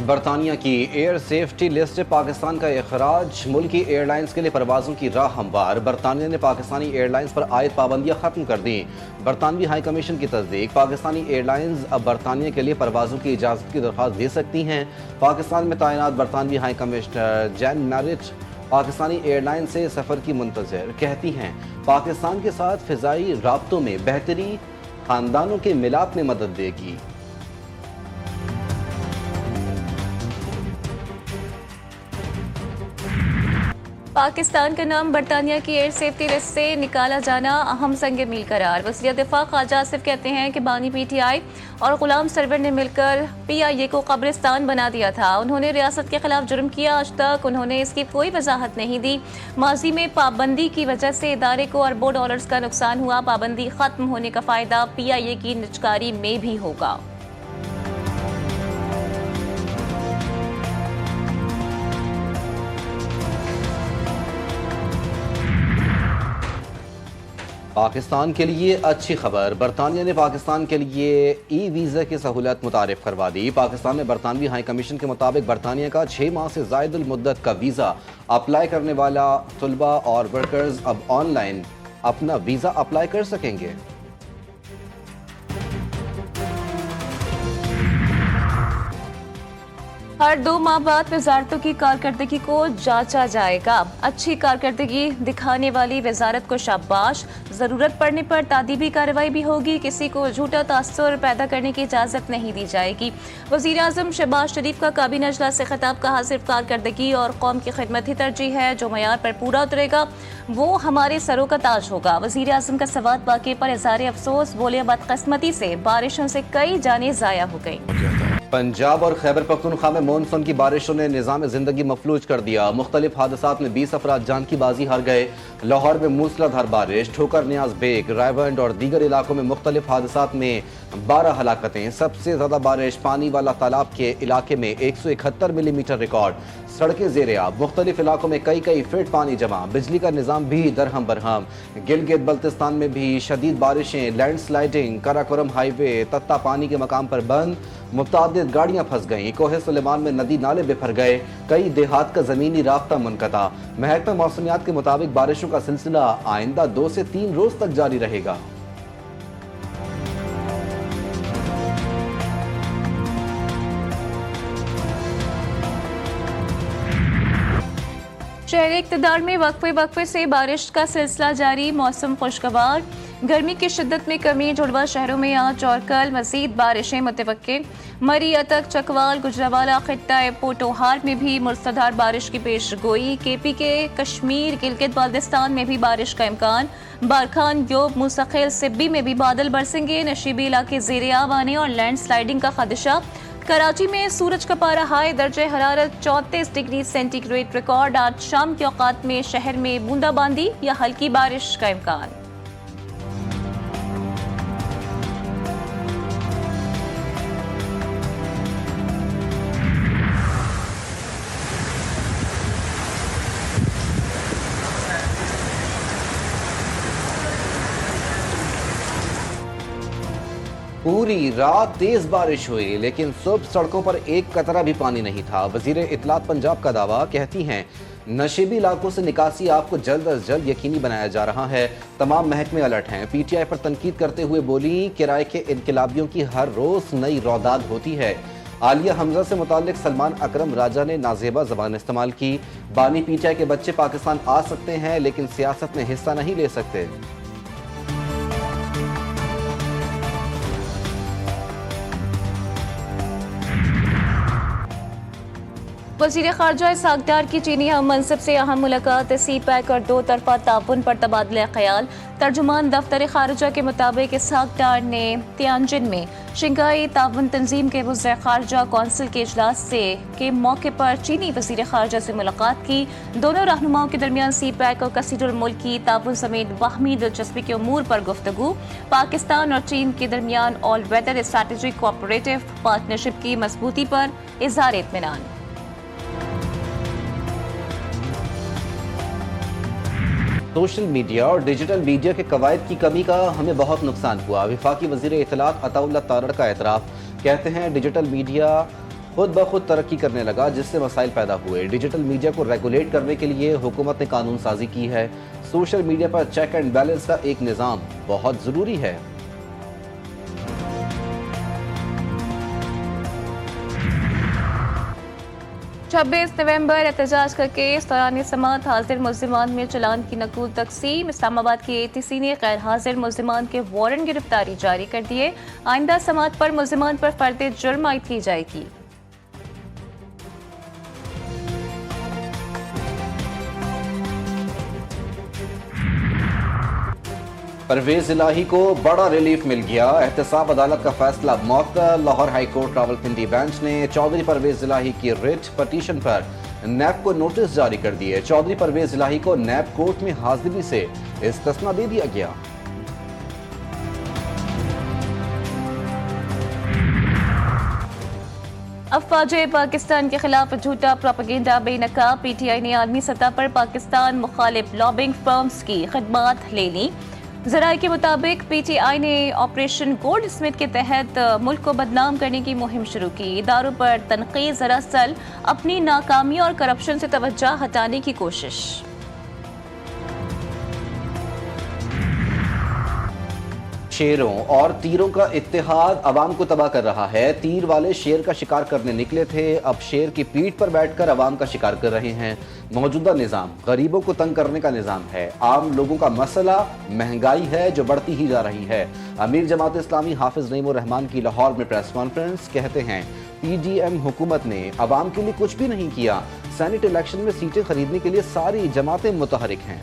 बरतानिया की air safety list से पाकिस्तान का अखराज, मुल्की एयरलाइंस के लिए परवाज़ों की राह हमवार। बरतानिया ने पाकिस्तानी एयरलाइंस पर आयद पाबंदियाँ ख़त्म कर दी। बरतानवी हाई कमीशन की तस्दीक, पाकिस्तानी एयरलाइंस अब बरतानिया के लिए परवाज़ों की इजाज़त की दरख्वास्त दे सकती हैं। पाकिस्तान में तैनात बरतानवी high commissioner Jane Marriott Pakistani airline से सफ़र की मुंतज़िर, कहती हैं पाकिस्तान के साथ फ़िज़ाई राब्तों में बेहतरी ख़ानदानों के मिलाप में मदद देगी। पाकिस्तान का नाम बरतानिया की एयर सेफ्टी लिस्ट से निकाला जाना अहम संग मील करार। वज़ीर दिफा ख्वाजा आसिफ कहते हैं कि बानी PTI और गुलाम सरवर ने मिलकर PIA को कब्रिस्तान बना दिया था। उन्होंने रियासत के खिलाफ जुर्म किया, आज तक उन्होंने इसकी कोई वजाहत नहीं दी। माजी में पाबंदी की वजह से इदारे को अरबों डॉलर्स का नुकसान हुआ। पाबंदी खत्म होने का फ़ायदा PIA की निजकारी में भी होगा। पाकिस्तान के लिए अच्छी खबर, बरतानिया ने पाकिस्तान के लिए वीज़ा की सहूलत मुतारिफ करवा दी। पाकिस्तान में बरतानवी हाई कमीशन के मुताबिक बरतानिया का 6 माह से ज़ायद मुद्दत का वीज़ा अप्लाई करने वाला तुलबा और वर्कर्स अब ऑनलाइन अपना वीज़ा अप्लाई कर सकेंगे। हर 2 माह बाद वजारतों की कारकर्दगी को जांचा जाएगा। अच्छी कारकर्दगी दिखाने वाली वजारत को शाबाश, जरूरत पड़ने पर तादीबी कार्रवाई भी होगी। किसी को झूठा तासुर पैदा करने की इजाजत नहीं दी जाएगी। वजीर आजम शहबाज शरीफ का काबीना इजलास से खिताब, कहा सिर्फ कारकर्दगी और कौम की खिदमत ही तरजीह है। जो मयार पर पूरा उतरेगा वो हमारे सरों का ताज होगा। वजीर आजम का सवाल वाक़े पर इज़हार अफसोस, बोले बदकिस्मती से बारिशों से कई जानें ज़ाया हो गई। पंजाब और खैबर पख्तूनख्वा में मानसून की बारिशों ने निज़ाम ज़िंदगी मफलूज कर दिया। मुख्तलिफ हादसात में 20 अफराद जान की बाजी हार गए। लाहौर में मूसलाधार बारिश, ठोकर न्याज बेग, रायवंड और दीगर इलाकों में मुख्तलिफ हादसात में 12 हलाकतें। सबसे ज़्यादा बारिश पानी वाला तालाब के इलाके में 171 मिलीमीटर रिकॉर्ड। सड़कें ज़ेरे आब, मुख्तलिफ इलाकों में कई फीट पानी जमा। बिजली का निज़ाम भी दरहम बरहम। गिलगित बल्तिस्तान में भी शदीद बारिशें, लैंड स्लाइडिंग। कराकोरम हाईवे तत्ता पानी के मकाम पर बंद, मुतादिद गाड़ियां फंस गईं। कोहे सुलेमान में नदी नाले बिफर गए, कई देहात का जमीनी राब्ता मुनक़ता। महकमा मौसमियात के मुताबिक बारिशों का सिलसिला आइंदा 2 से 3 रोज तक जारी रहेगा। शहर इक़्तिदार में वक्फे से बारिश का सिलसिला जारी, मौसम खुशगवार। गर्मी की शिद्दत में कमी, जुड़वा शहरों में आज और कल मजीद बारिशें मुतवक्के। मरी, अतक, चकवाल, गुजरावाला, खित्ता पोटोहार में भी मुसलधार बारिश की पेश गोई। KP के कश्मीर, गिलगित बाल्तिस्तान में भी बारिश का इम्कान। बारखान, योब, मुसखिल, सिब्बी में भी बादल बरसेंगे। नशीबी इलाके ज़ेरे आब आने और लैंड स्लाइडिंग का खदशा। कराची में सूरज का पारा हाई, दर्जे हरारत 34 डिग्री सेंटीग्रेड रिकॉर्ड। आज शाम के औकात में शहर में बूंदाबांदी या हल्की बारिश का इम्कान। पूरी रात तेज बारिश हुई, लेकिन सुबह सड़कों पर एक कतरा भी पानी नहीं था। वजीर इत्तलात पंजाब का दावा, कहती हैं नशीबी इलाकों से निकासी आपको जल्द अज जल्द यकीनी बनाया जा रहा है। तमाम महकमे अलर्ट हैं। PTI पर तनकीद करते हुए बोली, किराए के इनकलाबियों की हर रोज नई रौदाद होती है। आलिया हमजा से मुतालिक सलमान अकरम राजा ने नाजेबा जबान इस्तेमाल की। बानी PTI के बच्चे पाकिस्तान आ सकते हैं लेकिन सियासत में हिस्सा नहीं ले सकते। वज़ीर ख़ारजा इसहाक़ डार की चीनी हम मनसब से अहम मुलाकात। CPEC और 2 तरफ़ा ताउन पर तबादला ख्याल। तर्जुमान दफ्तर ख़ारजा के मुताबिक इसहाक़ डार ने तियानजिन में शंघाई ताउन तंजीम के वज़ीर ख़ारजा कौंसिल के इजलास के मौके पर चीनी वज़ीर ख़ारजा से मुलाकात की। दोनों रहनुमाओं के दरमियान CPEC और कसीरुल मुल्की ताउन समेत बाहमी दिलचस्पी के उमूर पर गुफ्तगू। पाकिस्तान और चीन के दरमियान all weather strategic cooperative partnership की मजबूती पर इज़हार इत्मीनान। सोशल मीडिया और डिजिटल मीडिया के कवायद की कमी का हमें बहुत नुकसान हुआ। वफाकी वज़ीर इत्तलात अताउल्लाह तारड़ का एतराफ़, कहते हैं डिजिटल मीडिया खुद ब खुद तरक्की करने लगा, जिससे मसाइल पैदा हुए। डिजिटल मीडिया को रेगुलेट करने के लिए हुकूमत ने कानून साजी की है। सोशल मीडिया पर चेक एंड बैलेंस का एक निज़ाम बहुत ज़रूरी है। 26 नवंबर एहतजाज का केस दौरान समात हाजिर मुल्जिमान में चलान की नकूल तकसीम। इस्लामाबाद की ATC ने गैर हाजिर मुल्जिमान के वारंट गिरफ्तारी जारी कर दिए। आइंदा समात पर मुल्जिमान पर फर्द जुर्म आयद की जाएगी। परवेज इलाही को बड़ा रिलीफ मिल गया। एहतसाब अदालत का फैसला मुअत्तल। Lahore high court Rawalpindi bench ने चौधरी परवेज इलाही की रिट पटिशन पर नैब को नोटिस जारी कर दिए। चौधरी परवेज इलाही को नैब कोर्ट में हाजिरी से इस्तिस्ना दे दिया गया। अफवाज पाकिस्तान के खिलाफ झूठा प्रोपेगेंडा बेनकाब। PTI ने आलमी सतह पर पाकिस्तान मुखालिफ लॉबिंग फर्म्स की खिदमात ले ली। जराये के मुताबिक PTI ने ऑपरेशन गोल्ड स्मिथ के तहत मुल्क को बदनाम करने की मुहिम शुरू की। इदारों पर तनकीद दरअसल अपनी नाकामी और करप्शन से तवज्जो हटाने की कोशिश। शेरों और तीरों का इत्तेहाद अवाम को तबाह कर रहा है। तीर वाले शेर का शिकार करने निकले थे, अब शेर की पीठ पर बैठकर अवाम का शिकार कर रहे हैं। मौजूदा निज़ाम गरीबों को तंग करने का निज़ाम है। आम लोगों का मसला महंगाई है जो बढ़ती ही जा रही है। अमीर जमात इस्लामी हाफिज नईमुर रहमान की लाहौर में प्रेस कॉन्फ्रेंस। कहते हैं PDM हुकूमत ने अवाम के लिए कुछ भी नहीं किया। सेनेट इलेक्शन में सीटें खरीदने के लिए सारी जमातें मुतहरिक हैं।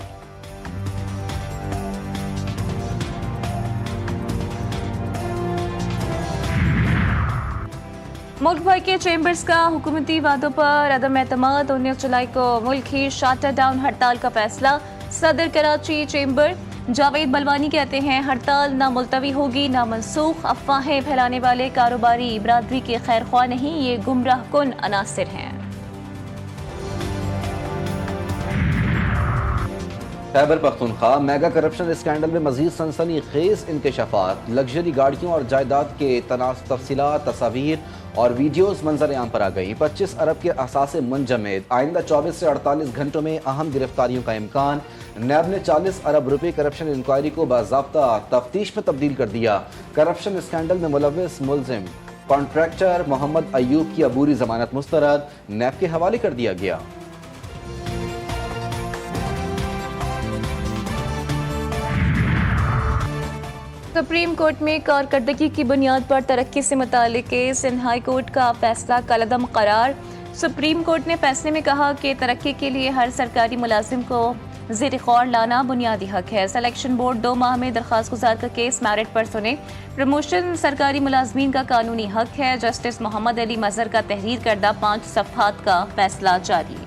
मुल्क भर के चैम्बर्स का हुकूमती वादों पर अदम एतमाद। 19 जुलाई को मुल्क ही शाटर डाउन हड़ताल का फैसला। सदर कराची चैम्बर जावेद बलवानी कहते हैं हड़ताल ना मुलतवी होगी ना मनसूख। अफवाहें फैलाने वाले कारोबारी बरादरी के खैर ख्वाह नहीं, ये गुमराह कुन अनासिर हैं। Khyber Pakhtunkhwa mega corruption scandal में मजीद सनसनीखेज इंकशाफात। लग्जरी गाड़ियों और जायदाद के तफसीलात, तस्वीर और वीडियोस मंजर आम पर आ गई। 25 अरब के असासे मुंजमद। आइंदा 24 से 48 घंटों में अहम गिरफ्तारियों का इम्कान। नैब ने 40 अरब रुपए करप्शन इंक्वायरी को बाज़ाब्ता तफ्तीश में तब्दील कर दिया। करप्शन स्कैंडल में मुलव्विस मुलजिम कॉन्ट्रैक्टर मोहम्मद अयूब की अबूरी जमानत मुस्तरद नैब के हवाले कर दिया गया। सुप्रीम कोर्ट में कारकर्दगी की बुनियाद पर तरक्की से मुतालिक केस। हाई कोर्ट का फैसला कलअदम करार। सुप्रीम कोर्ट ने फैसले में कहा कि तरक्की के लिए हर सरकारी मुलाजिम को ज़ेर गौर लाना बुनियादी हक है। सिलेक्शन बोर्ड 2 माह में दरख्वास्त गुजार का केस मेरिट पर सुने। प्रमोशन सरकारी मुलाजमीन का कानूनी हक है। जस्टिस मोहम्मद अली मजहर का तहरीर करदा 5 सफ़हात का फैसला जारी।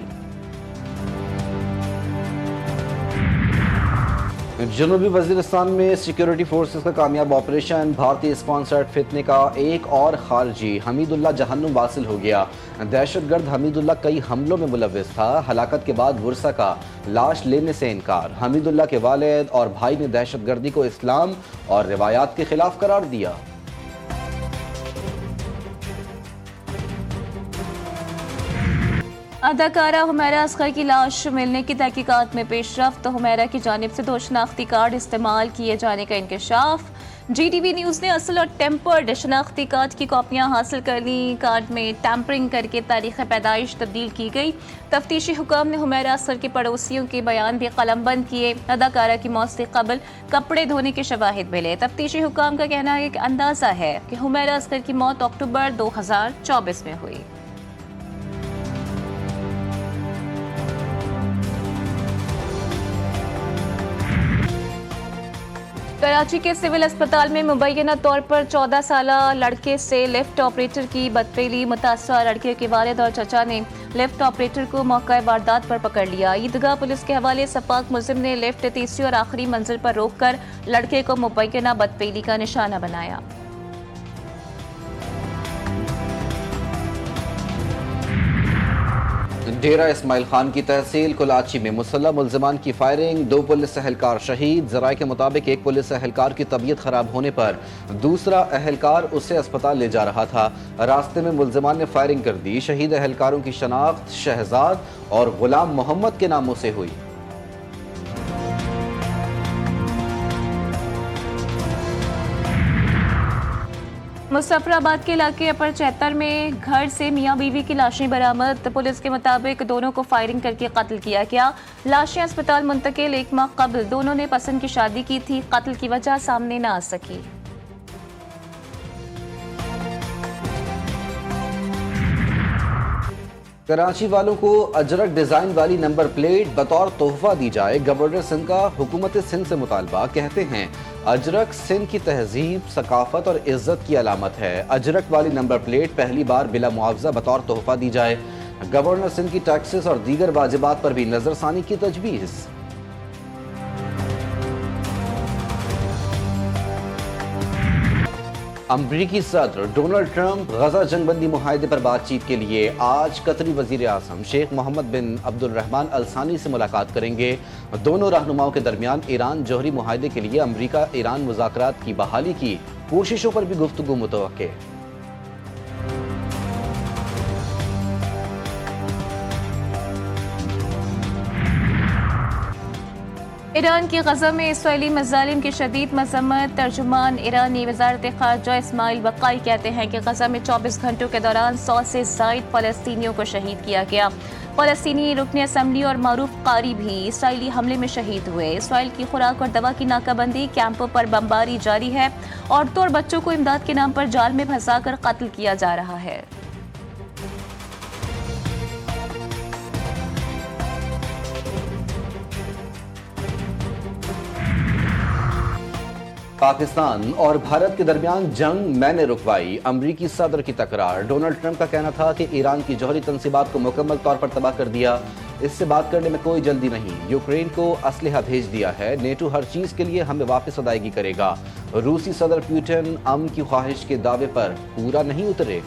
जनूबी वजीरिस्तान में सिक्योरिटी फोर्सेस का कामयाब ऑपरेशन। भारतीय स्पॉन्सर्ड फितने का एक और खारजी हमीदुल्लाह जहन्नुम वासिल हो गया। दहशतगर्द हमीदुल्लाह कई हमलों में मुलव्विस था। हलाकत के बाद वर्सा का लाश लेने से इनकार। हमीदुल्लाह के वालिद और भाई ने दहशतगर्दी को इस्लाम और रिवायात के खिलाफ करार दिया। अदाकारा हुमैरा असगर की लाश मिलने की तहकीकात में पेशरफ्त। हुमैरा की जानिब से 2 शनाख्ती कार्ड इस्तेमाल किए जाने का इंकशाफ। GTV न्यूज़ ने असल और टेम्पर्ड शनाख्ती कार्ड की कॉपियाँ हासिल कर ली। कार्ड में टैंपरिंग करके तारीख़ पैदाइश तब्दील की गई। तफ्तीशी हुकाम ने हुमैरा असगर के पड़ोसियों के बयान भी कलमबंद किए। अदाकारा की मौत से कबल कपड़े धोने के शवाहिद मिले। तफ्तीशी हुकाम का कहना है कि अंदाज़ा है कि हुमैरा असगर की मौत अक्टूबर 2024 में हुई। कराची के सिविल अस्पताल में मुबैना तौर पर 14 साला लड़के से लिफ्ट ऑपरेटर की बदफेली। मुतासरा लड़के के वालिद और चचा ने लिफ्ट ऑपरेटर को मौका वारदात पर पकड़ लिया। ईदगाह पुलिस के हवाले सपाक मुलजिम ने लिफ्ट तीसरी और आखिरी मंजिल पर रोककर लड़के को मुबैना बदफेली का निशाना बनाया। डेरा इस्माइल खान की तहसील कुलाची में मुसल्लह मुल्जिमान की फायरिंग, 2 पुलिस एहलकार शहीद। जराये के मुताबिक एक पुलिस एहलकार की तबीयत खराब होने पर दूसरा एहलकार उसे अस्पताल ले जा रहा था। रास्ते में मुल्जिमान ने फायरिंग कर दी। शहीद एहलकारों की शनाख्त शहजाद और गुलाम मोहम्मद के नामों से हुई। मुजफ्फराबाद के इलाके अपर 76 में घर से मियां बीवी की लाशें बरामद। पुलिस के मुताबिक दोनों को फायरिंग करके कत्ल किया गया। लाशें अस्पताल मुंतकिल। 1 माह कबल दोनों ने पसंद की शादी की थी। कत्ल की वजह सामने न आ सकी। कराची वालों को अजरक डिजाइन वाली नंबर प्लेट बतौर तोहफा दी जाए। गवर्नर सिंध का हुकूमत सिंध से मुतालबा। कहते हैं अजरक सिंध की तहजीब, सकाफत और इज्जत की अलामत है। अजरक वाली नंबर प्लेट पहली बार बिला मुआवजा बतौर तोहफा दी जाए। गवर्नर सिंध की टैक्सेस और दीगर वाजिबात पर भी नजरसानी की तजवीज़। अमरीकी सदर डोनाल्ड ट्रंप गजा जंगबंदी मुआहदे पर बातचीत के लिए आज कतरी वजीर आज़म शेख मोहम्मद बिन अब्दुलरहमान अल सानी से मुलाकात करेंगे। दोनों रहनुमाओं के दरमियान ईरान जौहरी मुआहदे के लिए अमरीका ईरान मुज़ाकरात की बहाली की कोशिशों पर भी गुफ्तगू मुतवक्के। ईरान की गजा में इसराइली मज़ालिम की शदीद मजम्मत। तर्जुमान ईरानी वज़ारत ख़ारजा इस्माइल बक़ाई कहते हैं कि गजा में 24 घंटों के दौरान 100 से ज़ायद फ़लस्तीनियों को शहीद किया गया। फ़लस्तीनी रुकन असम्बली और मारूफ कारी भी इसराइली हमले में शहीद हुए। इसराइल की खुराक और दवा की नाकाबंदी, कैंपों पर बमबारी जारी है। औरतों और बच्चों को इमदाद के नाम पर जाल में फंसाकर कत्ल किया जा रहा है। पाकिस्तान और भारत के दरमियान जंग मैंने रुकवाई। अमरीकी सदर की तकरार। डोनाल्ड ट्रंप का कहना था कि ईरान की जौहरी तंसीबात को मुकम्मल तौर पर तबाह कर दिया। इससे बात करने में कोई जल्दी नहीं। यूक्रेन को असलहा भेज दिया है। नेटो हर चीज के लिए हमें वापस अदायगी करेगा। रूसी सदर पुतिन अमन की ख्वाहिश के दावे पर पूरा नहीं उतरे।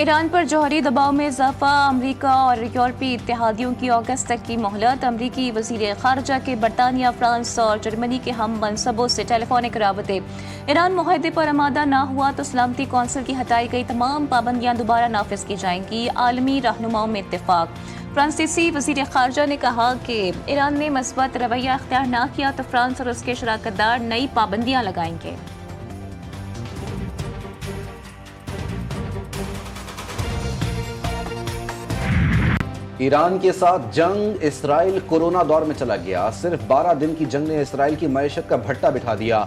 ईरान पर जौहरी दबाव में इजाफा। अमरीका और यूरोपीय इत्तेहादियों की अगस्त तक की मोहलत। अमरीकी वज़ीर ख़ारजा के बरतानिया, फ्रांस और जर्मनी के हम मनसबों से टेलीफोनिक राबते। ईरान मुआहदे पर आमादा ना हुआ तो सलामती कौंसिल की हटाई गई तमाम पाबंदियाँ दोबारा नाफिज की जाएंगी। आलमी रहनुमाओं में इत्तेफाक। फ्रांसीसी वज़ीर ख़ारजा ने कहा कि ईरान ने मस्बत रवैया अख्तियार ना किया तो फ्रांस और उसके शराकतदार नई पाबंदियाँ लगाएंगे। ईरान के साथ जंग। इसराइल कोरोना दौर में चला गया। सिर्फ 12 दिन की जंग ने इसराइल की मईशत का भट्टा बिठा दिया।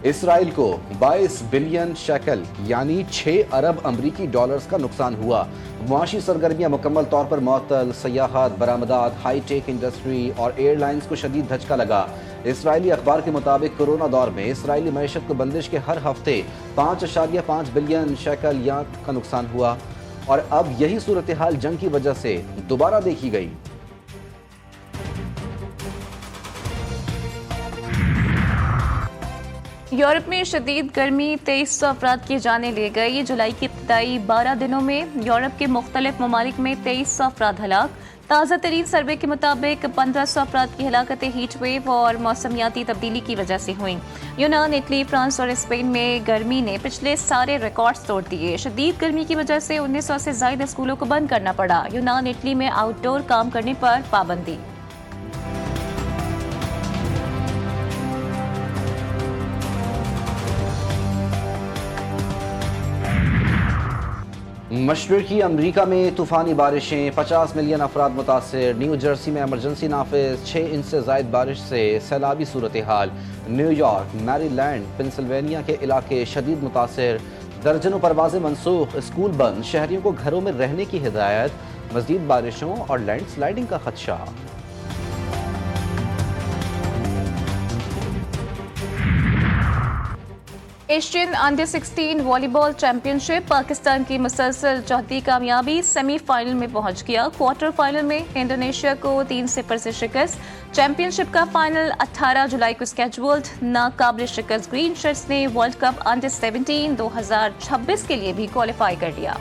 इसराइल को 22 बिलियन शेकल यानी 6 अरब अमरीकी डॉलर्स का नुकसान हुआ। मुआशी सरगर्मियां मुकम्मल तौर पर मुअत्तल। सयाहत, बरामदात, हाई टेक इंडस्ट्री और एयरलाइंस को शदीद धचका लगा। इसराइली अखबार के मुताबिक कोरोना दौर में इसराइली मईशत को बंदिश के हर हफ्ते 5.5 बिलियन शेकल का नुकसान हुआ और अब यही सूरत हाल जंग की वजह से दोबारा देखी गई। यूरोप में शदीद गर्मी 2300 अफराद की जानें ले गई। जुलाई की इब्तदाई 12 दिनों में यूरोप के मुख्तलिफ ममालिक में 2300 अफराद हलाक। ताज़ा तरीन सर्वे के मुताबिक 1500 अफराद की हलाकतें हीट वेव और मौसमियाती तब्दीली की वजह से हुई। यूनान, इटली, फ्रांस और स्पेन में गर्मी ने पिछले सारे रिकॉर्ड्स तोड़ दिए। शदीद गर्मी की वजह से 1900 से ज़ायद स्कूलों को बंद करना पड़ा। यूनान, इटली में आउटडोर काम करने पर पाबंदी। मशरकी अमरीका में तूफ़ानी बारिशें। 50 मिलियन अफराद मुतासर। न्यू जर्सी में एमरजेंसी नाफिज। 6 इंच से ज़ायद बारिश से सैलाबी सूरत हाल। न्यूयॉर्क, मैरीलैंड, पेंसिल्वेनिया के इलाके शदीद मुतासर। दर्जनों परवाजें मनसूख। स्कूल बंद। शहरियों को घरों में रहने की हिदायत। मज़ीद बारिशों और लैंडस्लाइडिंग का खदशा। Asian under 16 volleyball championship Pakistan की मुसलसल चौथी कामयाबी, सेमीफाइनल में पहुंच गया। क्वार्टर फाइनल में इंडोनेशिया को 3-0 से शिकस्त। चैंपियनशिप का फाइनल 18 जुलाई को स्केड्यूल्ड। नाकाबिल शिकस्त ग्रीन शर्ट्स ने वर्ल्ड कप अंडर 17 2026 के लिए भी क्वालिफाई कर लिया।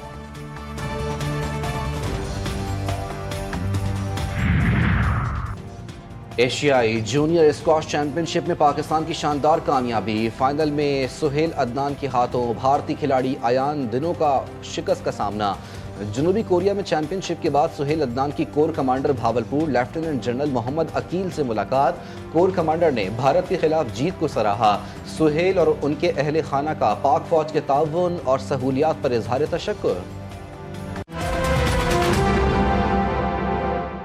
एशियाई जूनियर स्क्वॉश चैंपियनशिप में पाकिस्तान की शानदार कामयाबी। फाइनल में सुहेल अदनान के हाथों भारतीय खिलाड़ी आयान दिनों का शिकस्त का सामना। जनूबी कोरिया में चैंपियनशिप के बाद सुहेल अदनान की corps commander Bahawalpur lieutenant general Mohammad Aqeel से मुलाकात। कोर कमांडर ने भारत के खिलाफ जीत को सराहा। सुहेल और उनके अहले खाना का पाक फौज के ताउन और सहूलियात पर इजहार तशक्कुर।